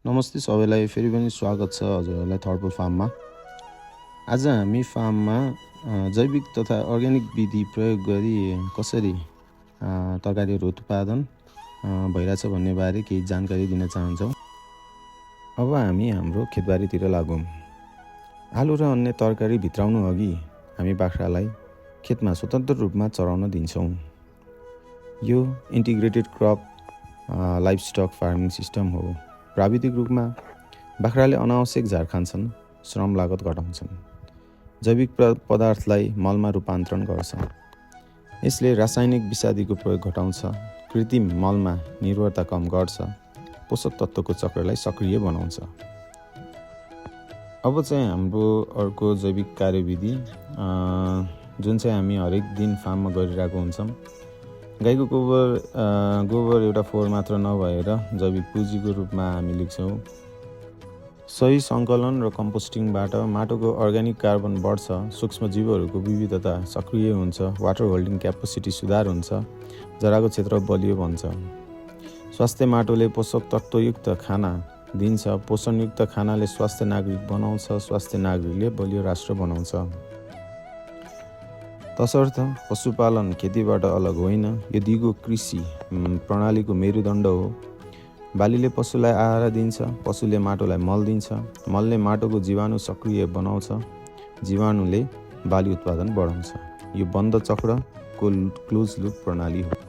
नमस्ते सबैलाई, फेरि पनि स्वागत छ हजुरहरूलाई थर्डपुल फार्ममा। आज हामी फार्ममा जैविक तथा अर्ग्यानिक विधि प्रयोग गरी कसरी तरकारीहरू उत्पादन भइरहेछ भन्ने बारे केही जानकारी दिन चाहन्छौँ। अब हामी हाम्रो खेतबारीतिर लागौँ। आलु र अन्य तरकारी भित्राउनु अघि हामी बाख्रालाई खेतमा स्वतन्त्र रूपमा चराउन दिन्छौँ। यो integrated crop livestock farming system हो। प्राविधिक रूपमा बाख्राले अनावश्यक झार खान्छन्, श्रम लागत घटाउँछन्, जैविक पदार्थलाई मलमा रूपान्तरण गर्छ। यसले रासायनिक विषादीको प्रयोग घटाउँछ, कृत्रिम मलमा निर्भरता कम गर्छ, पोषक तत्त्वको चक्रलाई सक्रिय बनाउँछ। अब चाहिँ हाम्रो अर्को जैविक कार्यविधि जुन चाहिँ हामी हरेक दिन फार्ममा गरिरहेको हुन्छौँ। गाईको गोबर एउटा फोहोर मात्र नभएर जैविक पुँजीको रूपमा हामी लेख्छौँ। सही सङ्कलन र कम्पोस्टिङबाट माटोको अर्ग्यानिक कार्बन बढ्छ, सूक्ष्म जीवहरूको विविधता सक्रिय हुन्छ, वाटर होल्डिङ क्यापेसिटी सुधार हुन्छ, जराको क्षेत्र बलियो बन्छ। स्वास्थ्य माटोले पोषक तत्त्वयुक्त खाना दिन्छ, पोषणयुक्त खानाले स्वास्थ्य नागरिक बनाउँछ, स्वास्थ्य नागरिकले बलियो राष्ट्र बनाउँछ। तसर्थ पशुपालन खेतीबाट अलग होइन, यो दिगो कृषि प्रणालीको मेरुदण्ड हो। बालीले पशुलाई आहार दिन्छ, पशुले माटोलाई मल दिन्छ, मलले माटोको जीवाणु सक्रिय बनाउँछ, जीवाणुले बाली उत्पादन बढाउँछ। यो बन्द चक्रको क्लोज लुप प्रणाली हो।